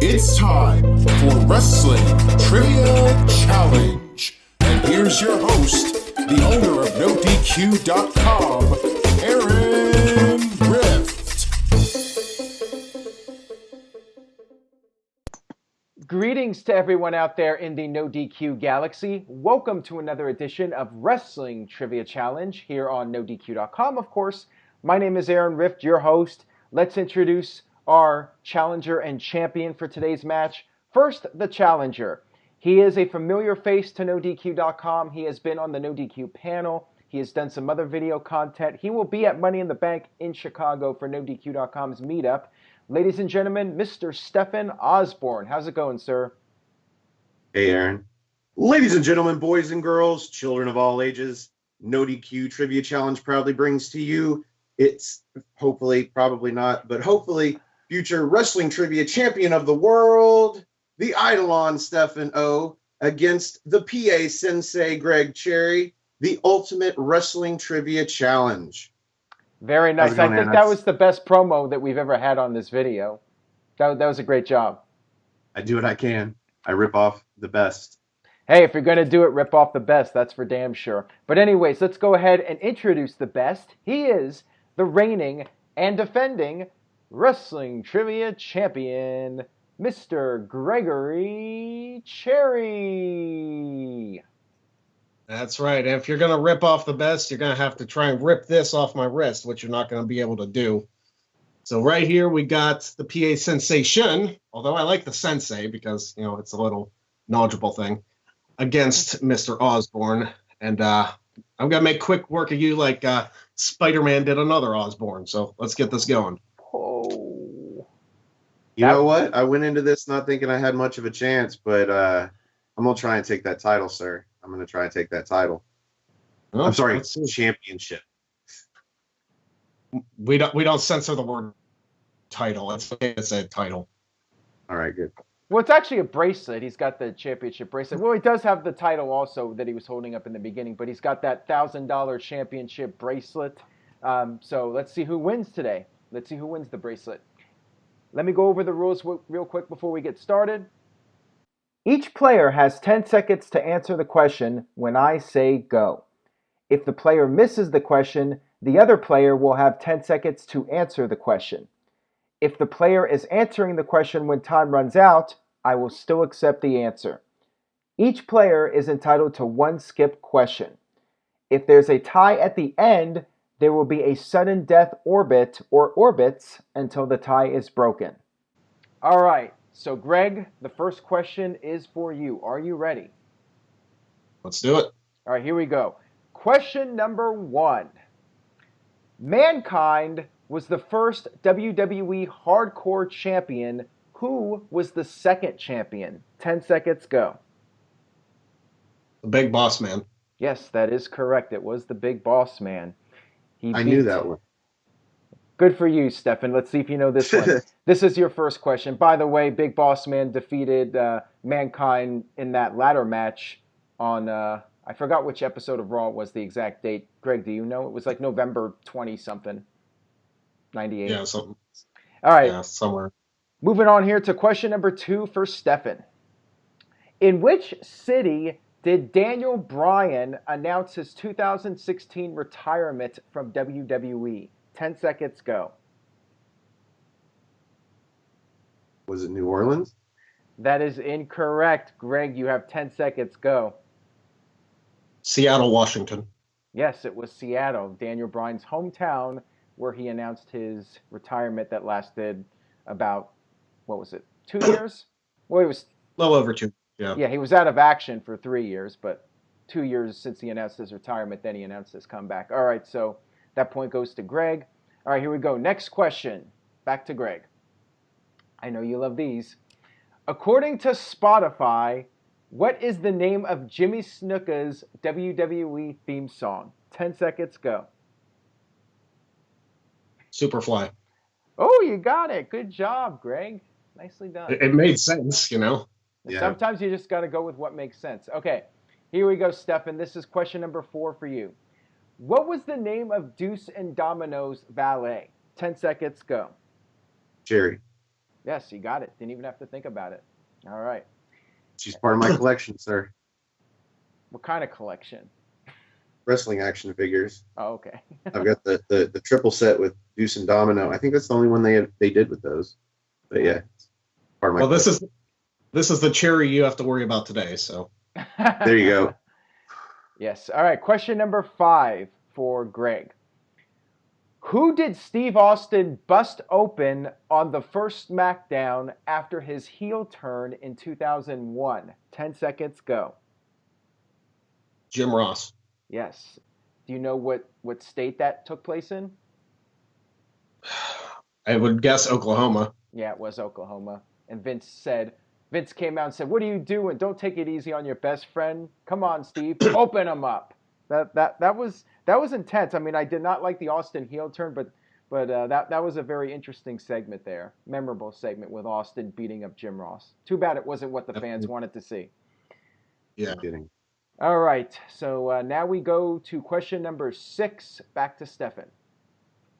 It's time for Wrestling Trivia Challenge. And here's your host, the owner of NoDQ.com, Aaron Rift. Greetings to everyone out there in the No DQ galaxy. Welcome to another edition of Wrestling Trivia Challenge here on NoDQ.com, of course. My name is Aaron Rift, your host. Let's introduce our challenger and champion for today's match. First, the challenger. He is a familiar face to NoDQ.com. He has been on the NoDQ panel. He has done some other video content. He will be at Money in the Bank in Chicago for NoDQ.com's meetup. Ladies and gentlemen, Mr. Stefan Osborne. How's it going, sir? Hey, Aaron. Ladies and gentlemen, boys and girls, children of all ages, No DQ Trivia Challenge proudly brings to you, it's hopefully, probably not, but hopefully, future wrestling trivia champion of the world, the Eidolon Stefan O, against the PA Sensei Greg Cherry, the Ultimate Wrestling Trivia Challenge. Very nice. I think that was the best promo that we've ever had on this video. That was a great job. I do what I can. I rip off the best. Hey, if you're going to do it, rip off the best. That's for damn sure. But anyways, let's go ahead and introduce the best. He is the reigning and defending Wrestling Trivia Champion, Mr. Gregory Cherry. That's right. And if you're going to rip off the best, you're going to have to try and rip this off my wrist, which you're not going to be able to do. So right here, we got the PA Sensation, although I like the Sensei because, you know, it's a little knowledgeable thing, against Mr. Osborne. And I'm going to make quick work of you like Spider-Man did another Osborne. So let's get this going. Oh. You know what? I went into this not thinking I had much of a chance, but I'm going to try and take that title, sir. I'm going to try and take that title. Oh, I'm sorry, championship. We don't censor the word title. It's okay to say title. All right, good. Well, it's actually a bracelet. He's got the championship bracelet. Well, he does have the title also that he was holding up in the beginning, but he's got that $1,000 championship bracelet. So let's see who wins today. Let's see who wins the bracelet. Let me go over the rules real quick before we get started. Each player has 10 seconds to answer the question when I say go. If the player misses the question, the other player will have 10 seconds to answer the question. If the player is answering the question when time runs out, I will still accept the answer. Each player is entitled to one skip question. If there's a tie at the end, there will be a sudden death orbit or orbits until the tie is broken. All right. So, Greg, the first question is for you. Are you ready? Let's do it. All right, here we go. Question number 1. Mankind was the first WWE Hardcore Champion. Who was the second champion? 10 seconds, go. The Big Boss Man. Yes, that is correct. It was the Big Boss Man. I knew that one. Good for you, Stefan. Let's see if you know this one. This is your first question. By the way, Big Boss Man defeated Mankind in that ladder match on, I forgot which episode of Raw was the exact date. Greg, do you know? It was like November 20-something, 98. Yeah, something. All right. Yeah, somewhere. Moving on here to question number 2 for Stefan. In which city did Daniel Bryan announce his 2016 retirement from WWE? 10 seconds, go. Was it New Orleans? That is incorrect. Greg, you have 10 seconds, go. Seattle, Washington. Yes, it was Seattle, Daniel Bryan's hometown, where he announced his retirement that lasted about, what was it, 2 years? Well, it was... A little over 2, yeah. Yeah, he was out of action for 3 years, but 2 years since he announced his retirement, then he announced his comeback. All right, so that point goes to Greg. All right, here we go. Next question. Back to Greg. I know you love these. According to Spotify, what is the name of Jimmy Snuka's WWE theme song? 10 seconds, go. Superfly. Oh, you got it. Good job, Greg. Nicely done. It made sense, you know. Yeah. Sometimes you just got to go with what makes sense. Okay, here we go, Stefan. This is question number 4 for you. What was the name of Deuce and Domino's valet? 10 seconds, go. Jerry. Yes, you got it. Didn't even have to think about it. All right. She's part of my collection, sir. What kind of collection? Wrestling action figures. Oh, okay. I've got the triple set with Deuce and Domino. I think that's the only one they did with those. But yeah, part of my Well, collection. this is the cherry you have to worry about today. So There you go. Yes. All right. Question number 5 for Greg. Who did Steve Austin bust open on the first SmackDown after his heel turn in 2001? 10 seconds, go. Jim Ross. Yes. Do you know what state that took place in? I would guess Oklahoma. Yeah, it was Oklahoma. And Vince came out and said, "What are you doing? Don't take it easy on your best friend. Come on, Steve, open him up." That was intense. I mean, I did not like the Austin heel turn, but that was a very interesting segment there, memorable segment with Austin beating up Jim Ross. Too bad it wasn't what the fans wanted to see. Yeah. I'm kidding. All right, so now we go to question number 6. Back to Stefan.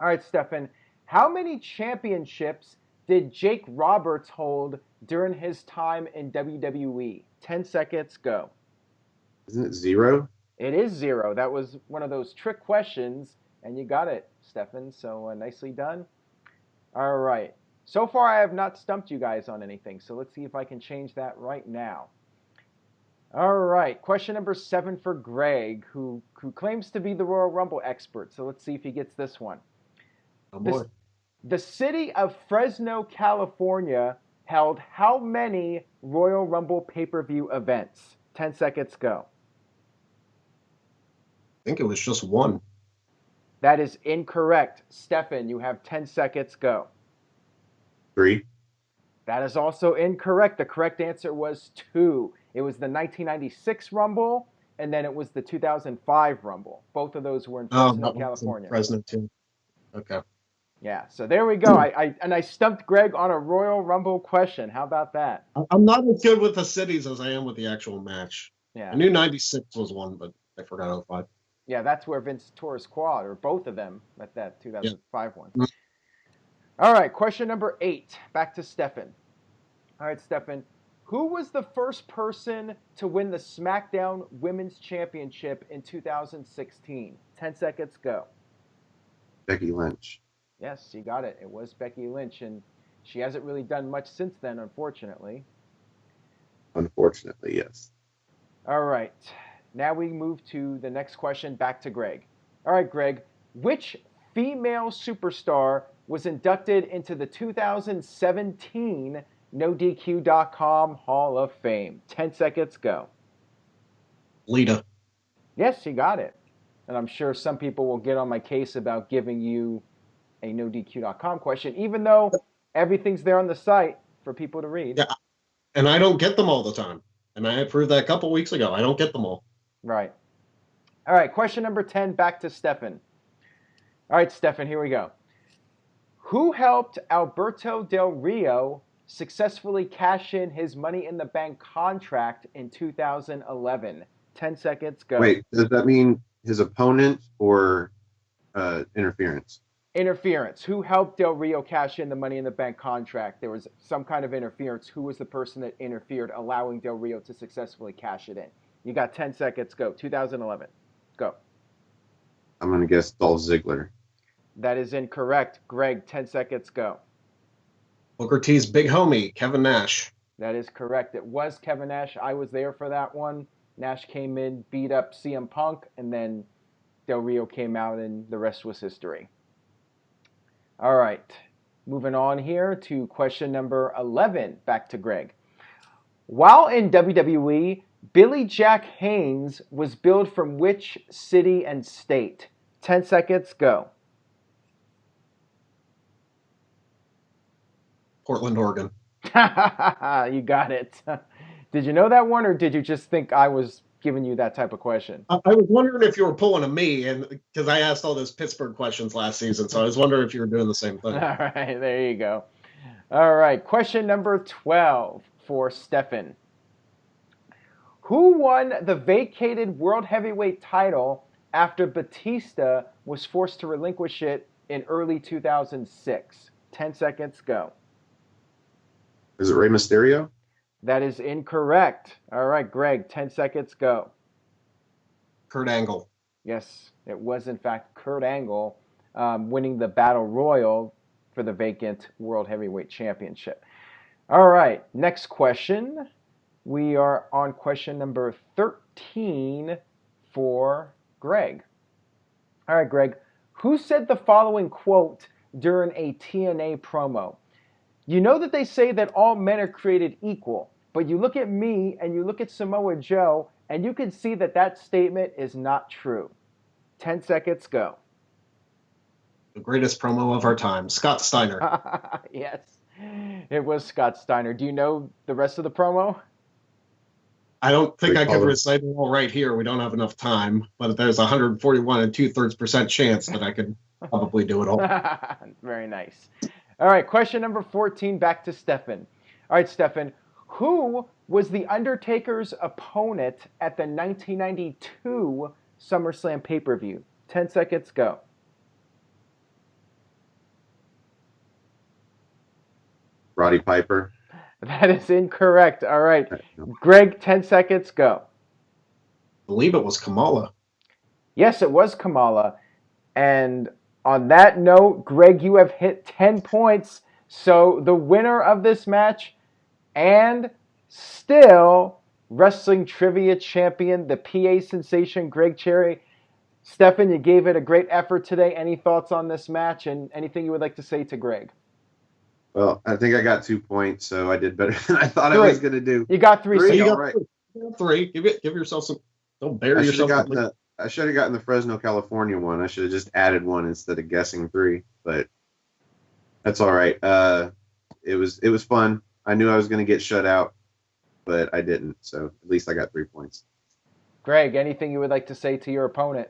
All right, Stefan, how many championships did Jake Roberts hold during his time in WWE? 10 seconds, go. Isn't it 0? It is 0. That was one of those trick questions, and you got it, Stefan, so nicely done. All right. So far, I have not stumped you guys on anything, so let's see if I can change that right now. All right, question number 7 for Greg, who claims to be the Royal Rumble expert, so let's see if he gets this one. Oh boy. The city of Fresno, California held how many Royal Rumble pay-per-view events? 10 seconds, go. I think it was just one. That is incorrect. Stefan, you have 10 seconds, go. 3. That is also incorrect. The correct answer was 2. It was the 1996 Rumble, and then it was the 2005 Rumble. Both of those were in Fresno, California. Fresno too. Okay. Yeah, so there we go. I stumped Greg on a Royal Rumble question. How about that? I'm not as good with the cities as I am with the actual match. Yeah. I knew 96 was one, but I forgot 05. Yeah, that's where Vince tore his quad, or both of them, at that 2005 one. Mhm. All right, question number 8. Back to Stefan. All right, Stefan. Who was the first person to win the SmackDown Women's Championship in 2016? 10 seconds, go. Becky Lynch. Yes, you got it. It was Becky Lynch, and she hasn't really done much since then, unfortunately. Unfortunately, yes. All right. Now we move to the next question, back to Greg. All right, Greg. Which female superstar was inducted into the 2017 NoDQ.com Hall of Fame? 10 seconds, go. Lita. Yes, you got it. And I'm sure some people will get on my case about giving you a NoDQ.com question, even though everything's there on the site for people to read. Yeah, and I don't get them all the time. And I proved that a couple weeks ago. I don't get them all. Right. All right, question number 10, back to Stefan. All right, Stefan, here we go. Who helped Alberto Del Rio successfully cash in his Money in the Bank contract in 2011? 10 seconds, go. Wait, does that mean his opponent or interference? Interference. Who helped Del Rio cash in the Money in the Bank contract? There was some kind of interference. Who was the person that interfered, allowing Del Rio to successfully cash it in? You got 10 seconds, go. 2011. Go. I'm going to guess Dolph Ziggler. That is incorrect. Greg, 10 seconds, go. Booker T's big homie, Kevin Nash. That is correct. It was Kevin Nash. I was there for that one. Nash came in, beat up CM Punk, and then Del Rio came out, and the rest was history. All right. Moving on here to question number 11. Back to Greg. While in WWE, Billy Jack Haynes was billed from which city and state? 10 seconds, go. Portland, Oregon. You got it. Did you know that one, or did you just think I was giving you that type of question? I was wondering if you were pulling a me, and because I asked all those Pittsburgh questions last season, so I was wondering if you were doing the same thing. All right, there you go. All right, question number 12 for Stefan. Who won the vacated World Heavyweight title after Batista was forced to relinquish it in early 2006? 10 seconds, go. Is it Rey Mysterio? That is incorrect. All right, Greg, 10 seconds, go. Kurt Angle. Yes, it was in fact Kurt Angle winning the Battle Royal for the vacant World Heavyweight Championship. All right, next question. We are on question number 13 for Greg. All right, Greg, who said the following quote during a TNA promo? You know that they say that all men are created equal, but you look at me and you look at Samoa Joe, and you can see that that statement is not true. 10 seconds, go. The greatest promo of our time, Scott Steiner. Yes, it was Scott Steiner. Do you know the rest of the promo? I don't think I could Recall it. recite it all right here. We don't have enough time, but there's 141 and 2/3% chance that I could probably do it all. Very nice. All right, question number 14, back to Stefan. All right, Stefan, who was The Undertaker's opponent at the 1992 SummerSlam pay-per-view? 10 seconds, go. Roddy Piper. That is incorrect. All right, Greg, 10 seconds, go. I believe it was Kamala. Yes, it was Kamala. And on that note, Greg, you have hit 10 points. So the winner of this match and still wrestling trivia champion, the PA sensation, Greg Cherry. Stefan, you gave it a great effort today. Any thoughts on this match and anything you would like to say to Greg? Well, I think I got 2 points, so I did better than I thought I was going to do. You got three. Three? So You all got right. three. Give yourself some. Don't bury I should have yourself. gotten the Fresno, California one. I should have just added one instead of guessing 3, but that's all right. It was fun. I knew I was going to get shut out, but I didn't. So at least I got 3 points. Greg, anything you would like to say to your opponent?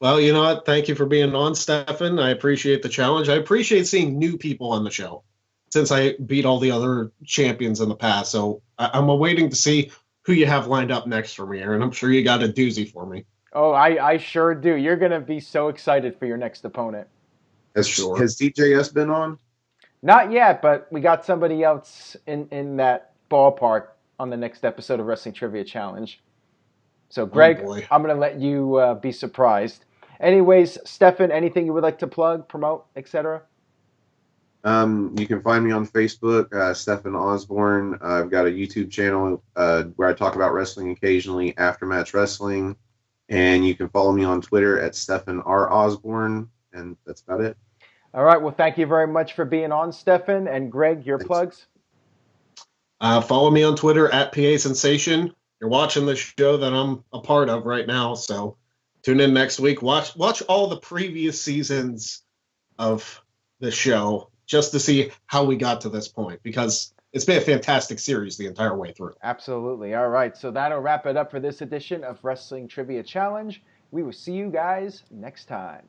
Well, you know what? Thank you for being on, Stefan. I appreciate the challenge. I appreciate seeing new people on the show since I beat all the other champions in the past. So I'm awaiting to see who you have lined up next for me, Aaron. I'm sure you got a doozy for me. Oh, I sure do. You're going to be so excited for your next opponent. Has TJS been on? Not yet, but we got somebody else in that ballpark on the next episode of Wrestling Trivia Challenge. So, Greg, I'm going to let you be surprised. Anyways, Stefan, anything you would like to plug, promote, etc.? You can find me on Facebook, Stefan Osborne. I've got a YouTube channel where I talk about wrestling occasionally, Aftermatch Wrestling. And you can follow me on Twitter at Stefan R. Osborne. And that's about it. All right. Well, thank you very much for being on, Stefan. And Greg, your plugs? Follow me on Twitter at PA Sensation. You're watching the show that I'm a part of right now, so tune in next week. Watch all the previous seasons of the show just to see how we got to this point, because it's been a fantastic series the entire way through. Absolutely. All right. So that'll wrap it up for this edition of Wrestling Trivia Challenge. We will see you guys next time.